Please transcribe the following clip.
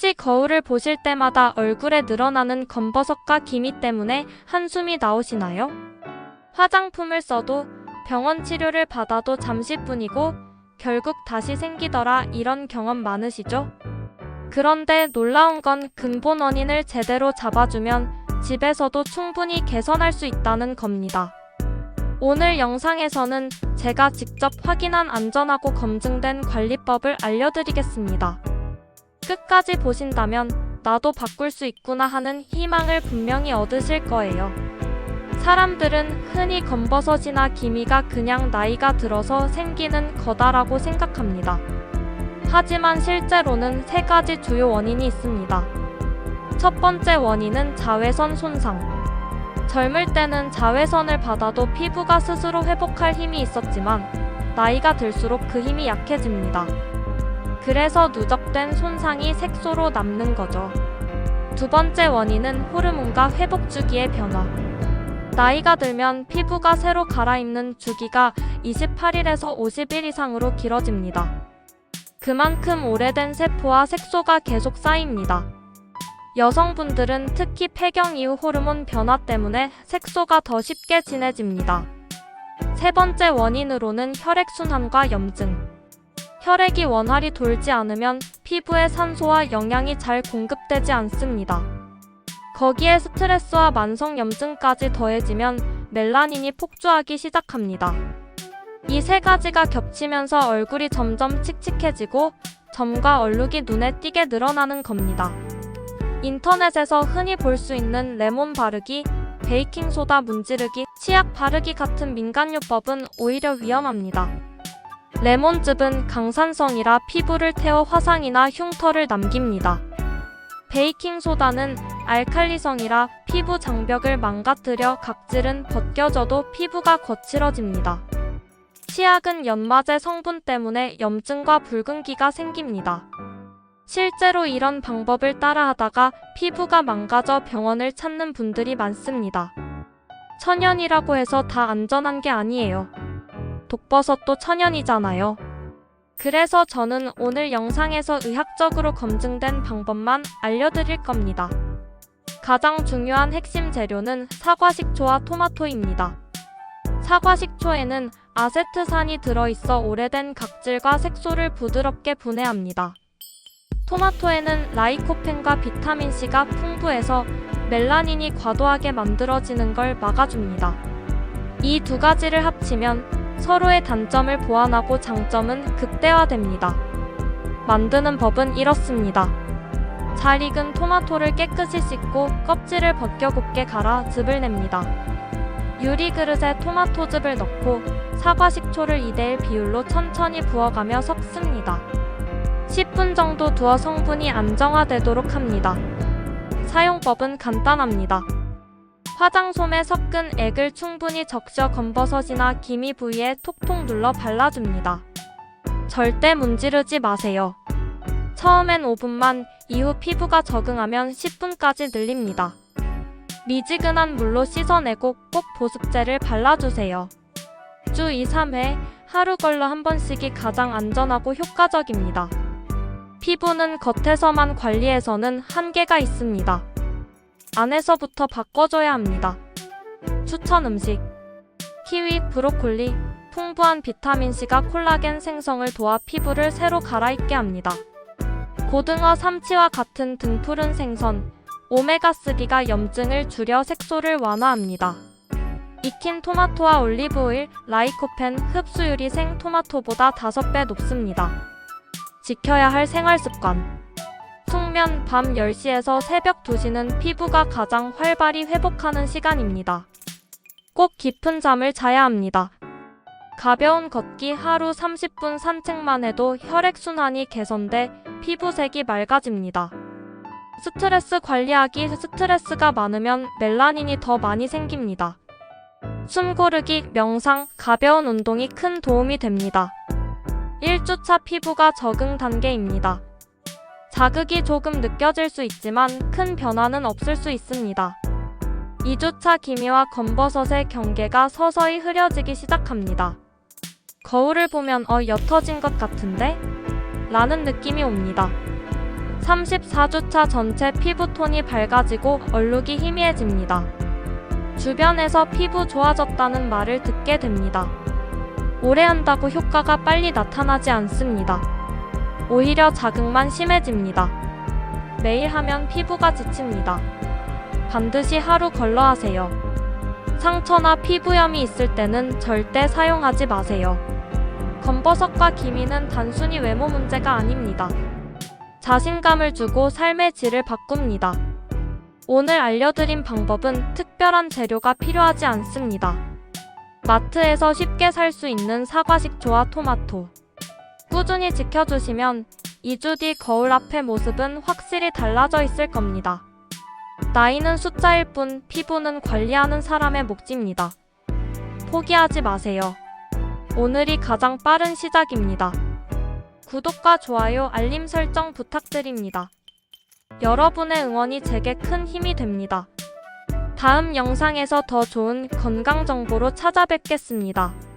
혹시 거울을 보실 때마다 얼굴에 늘어나는 검버섯과 기미 때문에 한숨이 나오시나요? 화장품을 써도 병원 치료를 받아도 잠시뿐이고 결국 다시 생기더라, 이런 경험 많으시죠? 그런데 놀라운 건 근본 원인을 제대로 잡아주면 집에서도 충분히 개선할 수 있다는 겁니다. 오늘 영상에서는 제가 직접 확인한 안전하고 검증된 관리법을 알려드리겠습니다. 끝까지 보신다면 나도 바꿀 수 있구나 하는 희망을 분명히 얻으실 거예요. 사람들은 흔히 검버섯이나 기미가 그냥 나이가 들어서 생기는 거다라고 생각합니다. 하지만 실제로는 3가지 주요 원인이 있습니다. 첫 번째 원인은 자외선 손상. 젊을 때는 자외선을 받아도 피부가 스스로 회복할 힘이 있었지만 나이가 들수록 그 힘이 약해집니다. 그래서 누적된 손상이 색소로 남는 거죠. 두 번째 원인은 호르몬과 회복 주기의 변화. 나이가 들면 피부가 새로 갈아입는 주기가 28일에서 50일 이상으로 길어집니다. 그만큼 오래된 세포와 색소가 계속 쌓입니다. 여성분들은 특히 폐경 이후 호르몬 변화 때문에 색소가 더 쉽게 진해집니다. 세 번째 원인으로는 혈액순환과 염증. 혈액이 원활히 돌지 않으면 피부에 산소와 영양이 잘 공급되지 않습니다. 거기에 스트레스와 만성 염증까지 더해지면 멜라닌이 폭주하기 시작합니다. 이 3가지가 겹치면서 얼굴이 점점 칙칙해지고 점과 얼룩이 눈에 띄게 늘어나는 겁니다. 인터넷에서 흔히 볼 수 있는 레몬 바르기, 베이킹소다 문지르기, 치약 바르기 같은 민간요법은 오히려 위험합니다. 레몬즙은 강산성이라 피부를 태워 화상이나 흉터를 남깁니다. 베이킹소다는 알칼리성이라 피부 장벽을 망가뜨려 각질은 벗겨져도 피부가 거칠어집니다. 치약은 연마제 성분 때문에 염증과 붉은기가 생깁니다. 실제로 이런 방법을 따라하다가 피부가 망가져 병원을 찾는 분들이 많습니다. 천연이라고 해서 다 안전한 게 아니에요. 독버섯도 천연이잖아요. 그래서 저는 오늘 영상에서 의학적으로 검증된 방법만 알려드릴 겁니다. 가장 중요한 핵심 재료는 사과식초와 토마토입니다. 사과식초에는 아세트산이 들어있어 오래된 각질과 색소를 부드럽게 분해합니다. 토마토에는 라이코펜과 비타민C가 풍부해서 멜라닌이 과도하게 만들어지는 걸 막아줍니다. 이 2가지를 합치면 서로의 단점을 보완하고 장점은 극대화됩니다. 만드는 법은 이렇습니다. 잘 익은 토마토를 깨끗이 씻고 껍질을 벗겨 곱게 갈아 즙을 냅니다. 유리그릇에 토마토즙을 넣고 사과식초를 2대1 비율로 천천히 부어가며 섞습니다. 10분 정도 두어 성분이 안정화되도록 합니다. 사용법은 간단합니다. 화장솜에 섞은 액을 충분히 적셔 검버섯이나 기미 부위에 톡톡 눌러 발라줍니다. 절대 문지르지 마세요. 처음엔 5분만, 이후 피부가 적응하면 10분까지 늘립니다. 미지근한 물로 씻어내고 꼭 보습제를 발라주세요. 주 2-3회, 하루 걸러 한 번씩이 가장 안전하고 효과적입니다. 피부는 겉에서만 관리해서는 한계가 있습니다. 안에서부터 바꿔줘야 합니다. 추천 음식: 키위, 브로콜리. 풍부한 비타민C가 콜라겐 생성을 도와 피부를 새로 갈아입게 합니다. 고등어, 삼치와 같은 등푸른 생선, 오메가3가 염증을 줄여 색소를 완화합니다. 익힌 토마토와 올리브오일, 라이코펜, 흡수율이 생토마토보다 5배 높습니다. 지켜야 할 생활습관: 숙면, 밤 10시에서 새벽 2시는 피부가 가장 활발히 회복하는 시간입니다. 꼭 깊은 잠을 자야 합니다. 가벼운 걷기, 하루 30분 산책만 해도 혈액순환이 개선돼 피부색이 맑아집니다. 스트레스 관리하기: 스트레스가 많으면 멜라닌이 더 많이 생깁니다. 숨 고르기, 명상, 가벼운 운동이 큰 도움이 됩니다. 1주차 피부가 적응 단계입니다. 자극이 조금 느껴질 수 있지만 큰 변화는 없을 수 있습니다. 2주차 기미와 검버섯의 경계가 서서히 흐려지기 시작합니다. 거울을 보면 옅어진 것 같은데? 라는 느낌이 옵니다. 34주차 전체 피부톤이 밝아지고 얼룩이 희미해집니다. 주변에서 피부 좋아졌다는 말을 듣게 됩니다. 오래 한다고 효과가 빨리 나타나지 않습니다. 오히려 자극만 심해집니다. 매일 하면 피부가 지칩니다. 반드시 하루 걸러 하세요. 상처나 피부염이 있을 때는 절대 사용하지 마세요. 검버섯과 기미는 단순히 외모 문제가 아닙니다. 자신감을 주고 삶의 질을 바꿉니다. 오늘 알려드린 방법은 특별한 재료가 필요하지 않습니다. 마트에서 쉽게 살 수 있는 사과 식초와 토마토. 꾸준히 지켜주시면 2주 뒤 거울 앞의 모습은 확실히 달라져 있을 겁니다. 나이는 숫자일 뿐 피부는 관리하는 사람의 몫입니다. 포기하지 마세요. 오늘이 가장 빠른 시작입니다. 구독과 좋아요, 알림 설정 부탁드립니다. 여러분의 응원이 제게 큰 힘이 됩니다. 다음 영상에서 더 좋은 건강 정보로 찾아뵙겠습니다.